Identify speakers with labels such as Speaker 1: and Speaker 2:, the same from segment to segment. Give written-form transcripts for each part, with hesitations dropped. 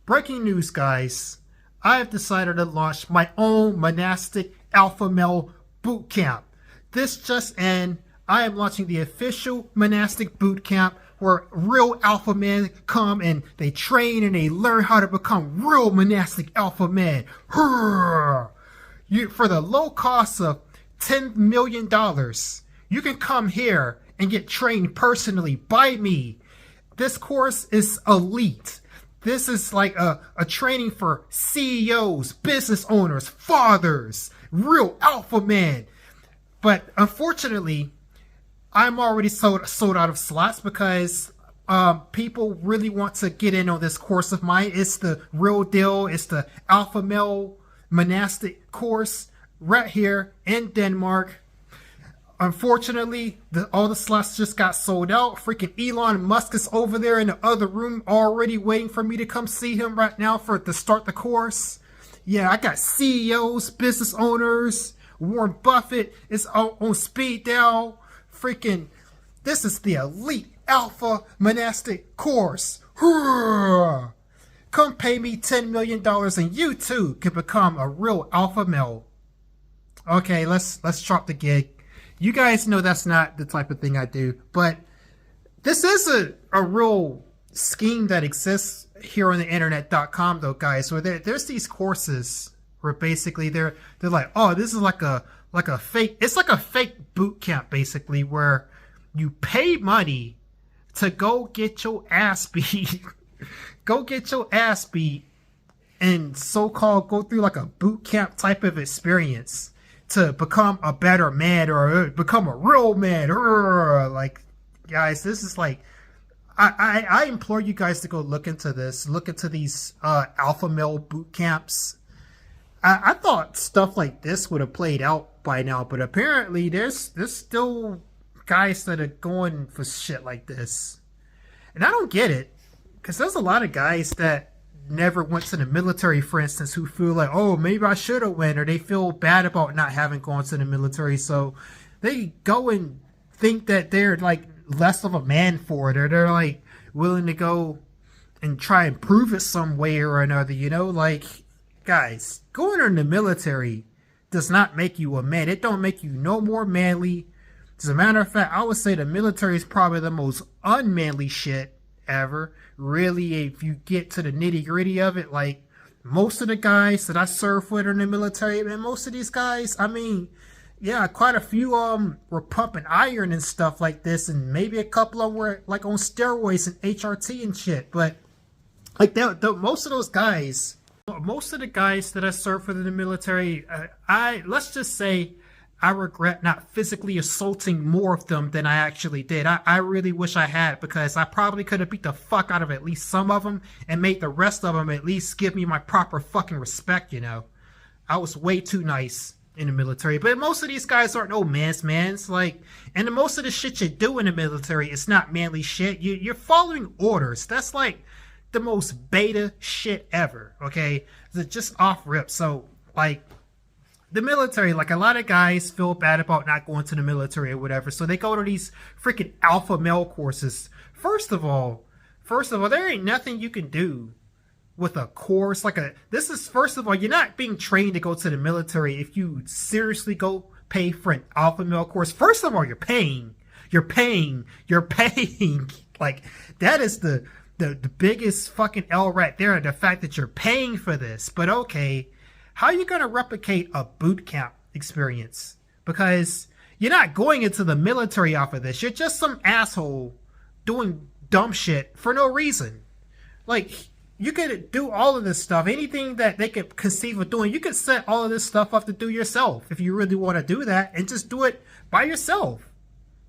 Speaker 1: Breaking news, guys. I have decided to launch my own monastic alpha male boot camp. This just in, I am launching the official monastic boot camp where real alpha men come and they train and they learn how to become real monastic alpha men. For the low cost of $10 million, you can come here and get trained personally by me. This course is elite. This is like a training for CEOs, business owners, fathers, real alpha men. But unfortunately, I'm already sold out of slots because people really want to get in on this course of mine. It's the real deal. It's the alpha male monastic course right here in Denmark. Unfortunately, all the slots just got sold out. Freaking Elon Musk is over there in the other room already waiting for me to come see him right now to start the course. Yeah, I got CEOs, business owners, Warren Buffett is on speed dial. Freaking, this is the elite alpha monastic course. Come pay me $10 million and you too can become a real alpha male. Okay, let's drop the gig. You guys know that's not the type of thing I do, but this is a real scheme that exists here on the internet.com though, guys, where there's these courses where basically they're like, oh, this is like a fake, it's like a fake boot camp basically, where you pay money to go get your ass beat, go get your ass beat and so-called go through like a boot camp type of experience to become a better man or become a real man. Like, guys, this is like, I implore you guys to go look into this, look into these alpha male boot camps. I thought stuff like this would have played out by now, but apparently there's still guys that are going for shit like this. And I don't get it, because there's a lot of guys that never went to the military, for instance, who feel like, oh, maybe I should have went, or they feel bad about not having gone to the military, so they go and think that they're like less of a man for it, or they're like willing to go and try and prove it some way or another, you know? Like, guys, going in the military does not make you a man. It don't make you no more manly. As a matter of fact, I would say the military is probably the most unmanly shit ever. Really, if you get to the nitty gritty of it, like most of the guys that I served with in the military, and most of these guys, I mean, yeah, quite a few were pumping iron and stuff like this, and maybe a couple of them were like on steroids and HRT and shit. But like most of those guys, most of the guys that I served with in the military, let's just say I regret not physically assaulting more of them than I actually did. I really wish I had, because I probably could have beat the fuck out of at least some of them and made the rest of them at least give me my proper fucking respect, you know. I was way too nice in the military. But most of these guys aren't no mans. Like, and most of the shit you do in the military is not manly shit. You're following orders. That's like the most beta shit ever, okay? Just off rip. So, like, the military, like a lot of guys feel bad about not going to the military or whatever, so they go to these freaking alpha male courses. First of all, there ain't nothing you can do with a course first of all, you're not being trained to go to the military if you seriously go pay for an alpha male course. First of all, you're paying. Like, that is the biggest fucking L right there, the fact that you're paying for this. But okay, how are you going to replicate a boot camp experience? Because you're not going into the military off of this. You're just some asshole doing dumb shit for no reason. Like, you could do all of this stuff. Anything that they could conceive of doing, you could set all of this stuff up to do yourself if you really want to do that, and just do it by yourself.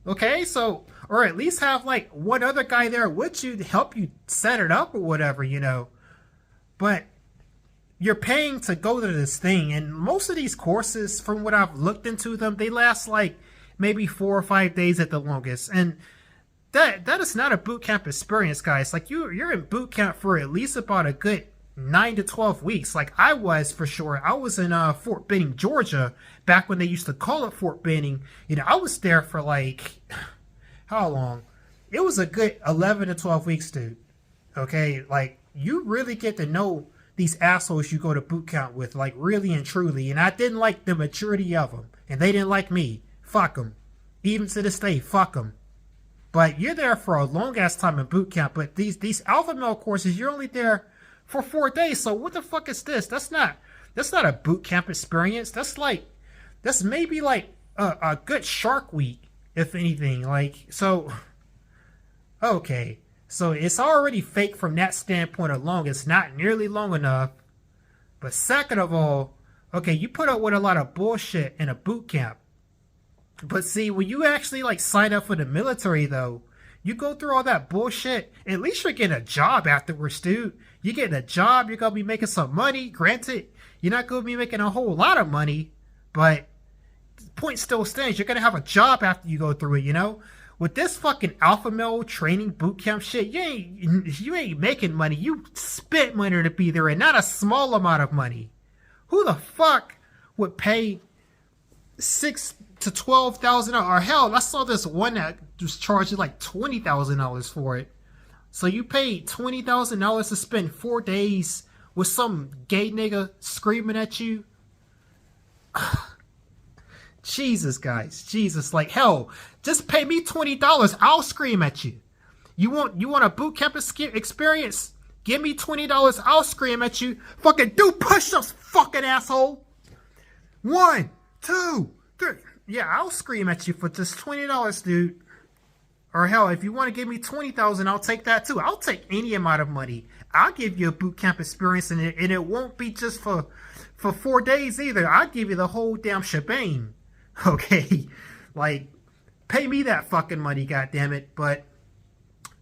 Speaker 1: Okay? So, or at least have like one other guy there with you to help you set it up or whatever, you know. But you're paying to go to this thing, and most of these courses, from what I've looked into them, they last like maybe 4 or 5 days at the longest, and that is not a boot camp experience, guys. Like, you're in boot camp for at least about a good 9 to 12 weeks. Like I was, for sure. I was in Fort Benning, Georgia, back when they used to call it Fort Benning. You know, I was there for like, how long? It was a good 11 to 12 weeks, dude. Okay, like you really get to know these assholes you go to boot camp with, like really and truly. And I didn't like the majority of them, and they didn't like me. Fuck them. Even to this day, fuck them. But you're there for a long ass time in boot camp. But these alpha male courses, you're only there for 4 days. So what the fuck is this? That's not a boot camp experience. That's maybe like a good Shark Week, if anything. Like, so okay. So it's already fake from that standpoint alone. It's not nearly long enough. But second of all, okay, you put up with a lot of bullshit in a boot camp. But see, when you actually like sign up for the military though, you go through all that bullshit, at least you're getting a job afterwards, dude. You're getting a job, you're gonna be making some money. Granted, you're not gonna be making a whole lot of money, but the point still stands. You're gonna have a job after you go through it, you know? With this fucking alpha male training boot camp shit, you ain't making money. You spent money to be there, and not a small amount of money. Who the fuck would pay $6,000 to $12,000? Or hell, I saw this one that was charging like $20,000 for it. So you paid $20,000 to spend 4 days with some gay nigga screaming at you? Jesus, guys, Jesus, like hell, just pay me $20, I'll scream at you. You want a boot camp experience? Give me $20, I'll scream at you. Fucking do push-ups, fucking asshole. 1, 2, 3. Yeah, I'll scream at you for just $20, dude. Or hell, if you want to give me $20,000, I'll take that too. I'll take any amount of money. I'll give you a boot camp experience, and it won't be just for 4 days either. I'll give you the whole damn shebang. Okay, like, pay me that fucking money, goddammit. But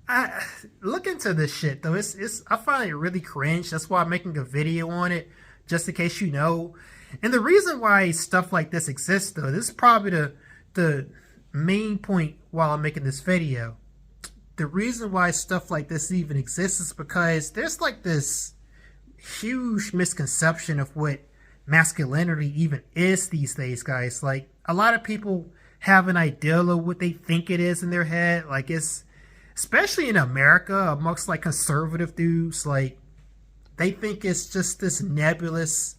Speaker 1: I look into this shit though. I find it really cringe. That's why I'm making a video on it, just in case you know. And the reason why stuff like this exists though, this is probably the main point while I'm making this video. The reason why stuff like this even exists is because there's like this huge misconception of what masculinity even is these days, guys. Like, a lot of people have an ideal of what they think it is in their head. Like, it's, especially in America, amongst like conservative dudes, like, they think it's just this nebulous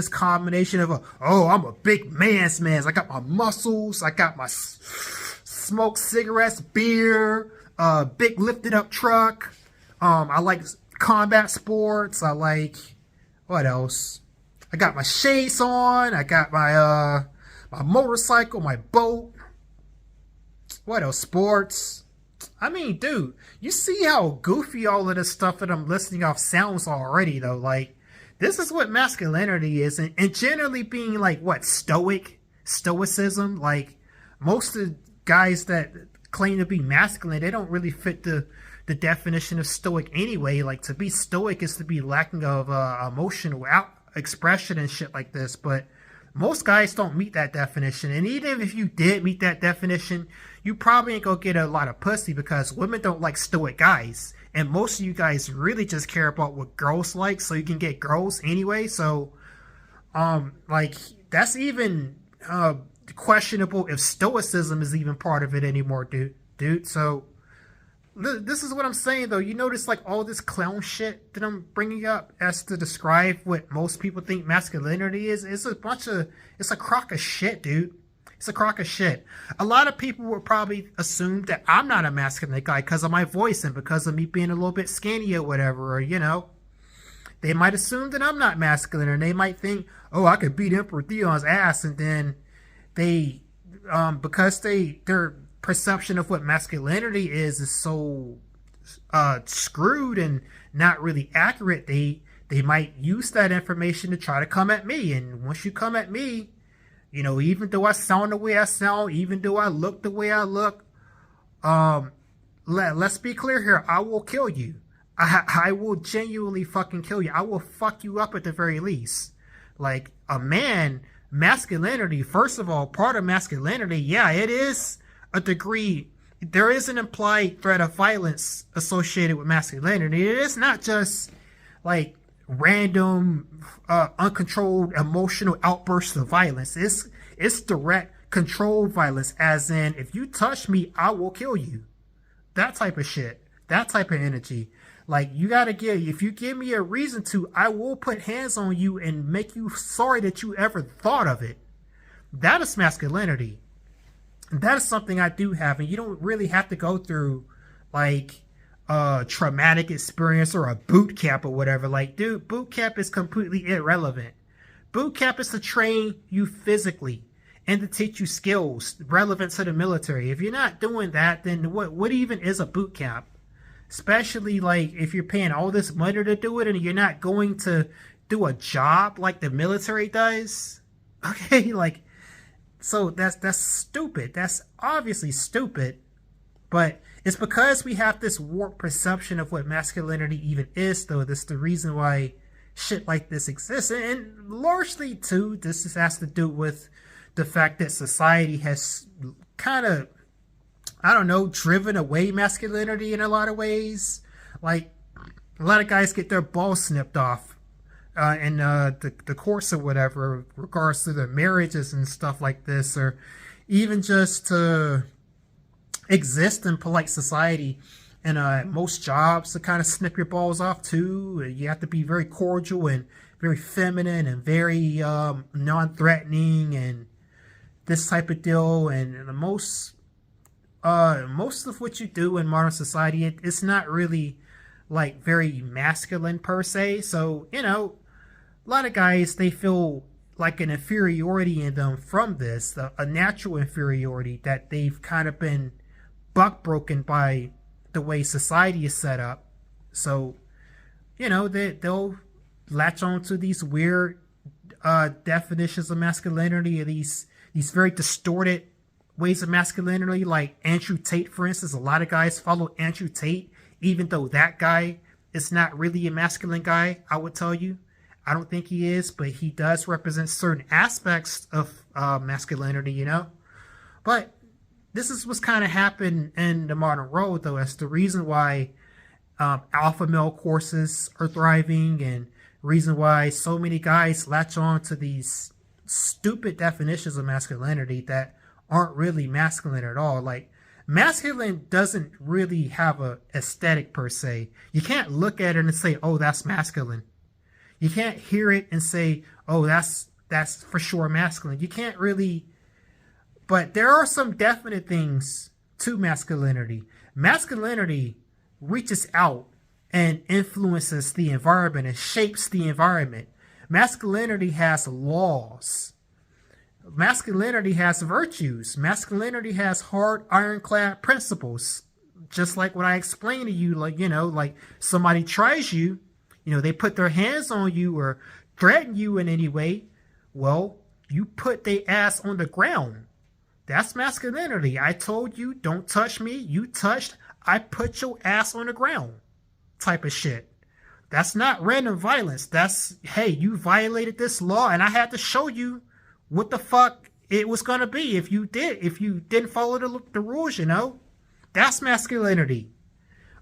Speaker 1: combination of I'm a big man's man. I got my muscles, I got my smoked cigarettes, beer, big lifted up truck. I like combat sports. I like, what else? I got my shades on. I got my my motorcycle, my boat. What else? Sports. I mean, dude, you see how goofy all of this stuff that I'm listing off sounds already, though. Like, this is what masculinity is, and generally being like what, stoicism. Like, most of the guys that claim to be masculine, they don't really fit the definition of stoic anyway. Like, to be stoic is to be lacking of emotional expression and shit like this. But most guys don't meet that definition, and even if you did meet that definition, you probably ain't gonna get a lot of pussy, because women don't like stoic guys. And most of you guys really just care about what girls like, so you can get girls anyway. So, like, that's even questionable if stoicism is even part of it anymore, dude. So, this is what I'm saying, though. You notice, like, all this clown shit that I'm bringing up as to describe what most people think masculinity is. It's a crock of shit, dude. It's a crock of shit. A lot of people would probably assume that I'm not a masculine guy because of my voice and because of me being a little bit skinny or whatever, or, you know. They might assume that I'm not masculine, and they might think, oh, I could beat Emperor Dion's ass, and then they, because their perception of what masculinity is so screwed and not really accurate, they might use that information to try to come at me. And once you come at me, you know, even though I sound the way I sound, even though I look the way I look, let's be clear here. I will kill you. I will genuinely fucking kill you. I will fuck you up at the very least. Like, a man, masculinity, first of all, part of masculinity, yeah, it is a degree. There is an implied threat of violence associated with masculinity. It is not just like random, uncontrolled emotional outbursts of violence. It's direct, controlled violence, as in, if you touch me, I will kill you. That type of shit. That type of energy. Like, you gotta if you give me a reason to, I will put hands on you and make you sorry that you ever thought of it. That is masculinity. That is something I do have, and you don't really have to go through like a traumatic experience or a boot camp or whatever. Like, dude, boot camp is completely irrelevant. Boot camp is to train you physically and to teach you skills relevant to the military. If you're not doing that, then what even is a boot camp? Especially like if you're paying all this money to do it and you're not going to do a job like the military does. Okay, like, so that's stupid. That's obviously stupid. But it's because we have this warped perception of what masculinity even is, though. That's the reason why shit like this exists. And largely, too, this has to do with the fact that society has kind of, I don't know, driven away masculinity in a lot of ways. Like, a lot of guys get their balls snipped off in the course or whatever, regards to their marriages and stuff like this, or even just to exist in polite society. And most jobs to kind of snip your balls off too. You have to be very cordial and very feminine and very non-threatening and this type of deal. And most of what you do in modern society, it's not really like very masculine per se. So, you know, a lot of guys, they feel like an inferiority in them from this, a natural inferiority that they've kind of been buck broken by the way society is set up. So, you know, they'll latch on to these weird definitions of masculinity, or these very distorted ways of masculinity. Like Andrew Tate, for instance. A lot of guys follow Andrew Tate, even though that guy is not really a masculine guy, I would tell you. I don't think he is, but he does represent certain aspects of masculinity, you know. But this is what's kind of happened in the modern world, though. That's the reason why alpha male courses are thriving, and reason why so many guys latch on to these stupid definitions of masculinity that aren't really masculine at all. Like, masculine doesn't really have a aesthetic per se. You can't look at it and say, oh, that's masculine. You can't hear it and say, oh, that's for sure masculine. You can't really. But there are some definite things to masculinity. Masculinity reaches out and influences the environment and shapes the environment. Masculinity has laws. Masculinity has virtues. Masculinity has hard, ironclad principles. Just like what I explained to you, like, you know, like somebody tries you, you know, they put their hands on you or threaten you in any way. Well, you put their ass on the ground. That's masculinity. I told you, don't touch me. You touched, I put your ass on the ground type of shit. That's not random violence. That's, hey, you violated this law and I had to show you what the fuck it was going to be if you didn't follow the rules, you know. That's masculinity.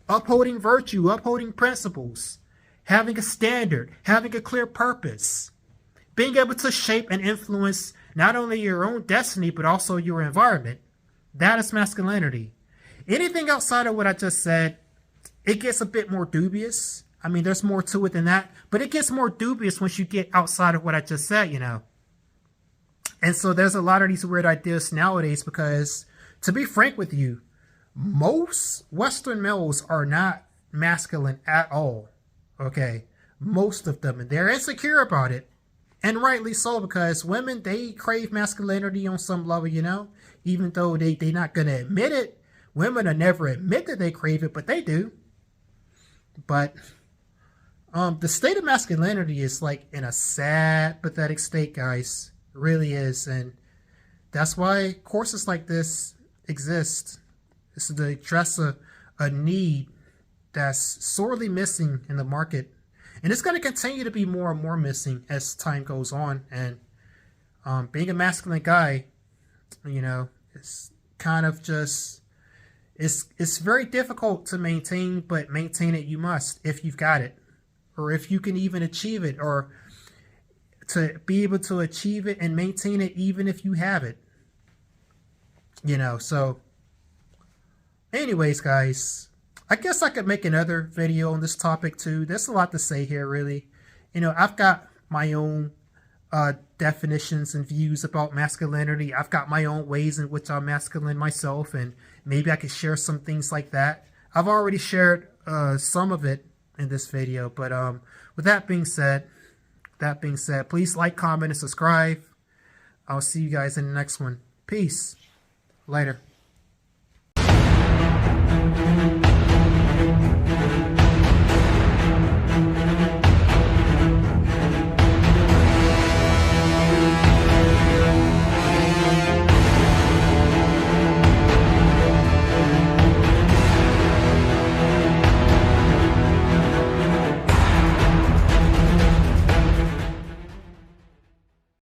Speaker 1: Upholding virtue, upholding principles, having a standard, having a clear purpose, being able to shape and influence not only your own destiny, but also your environment. That is masculinity. Anything outside of what I just said, it gets a bit more dubious. I mean, there's more to it than that, but it gets more dubious once you get outside of what I just said, you know. And so there's a lot of these weird ideas nowadays because, to be frank with you, most Western males are not masculine at all. Okay? Most of them. And they're insecure about it. And rightly so, because women, they crave masculinity on some level, you know? Even though they're not going to admit it. Women will never admit that they crave it, but they do. But the state of masculinity is like in a sad, pathetic state, guys. It really is. And that's why courses like this exist. This is to address a need that's sorely missing in the market. And it's going to continue to be more and more missing as time goes on. And being a masculine guy, you know, it's kind of just, it's very difficult to maintain, but maintain it you must if you've got it. Or if you can even achieve it, or to be able to achieve it and maintain it even if you have it. You know, so anyways, guys, I guess I could make another video on this topic too. There's a lot to say here, really. You know, I've got my own definitions and views about masculinity. I've got my own ways in which I'm masculine myself, and maybe I could share some things like that. I've already shared some of it in this video, but with that being said, please like, comment, and subscribe. I'll see you guys in the next one. Peace. Later.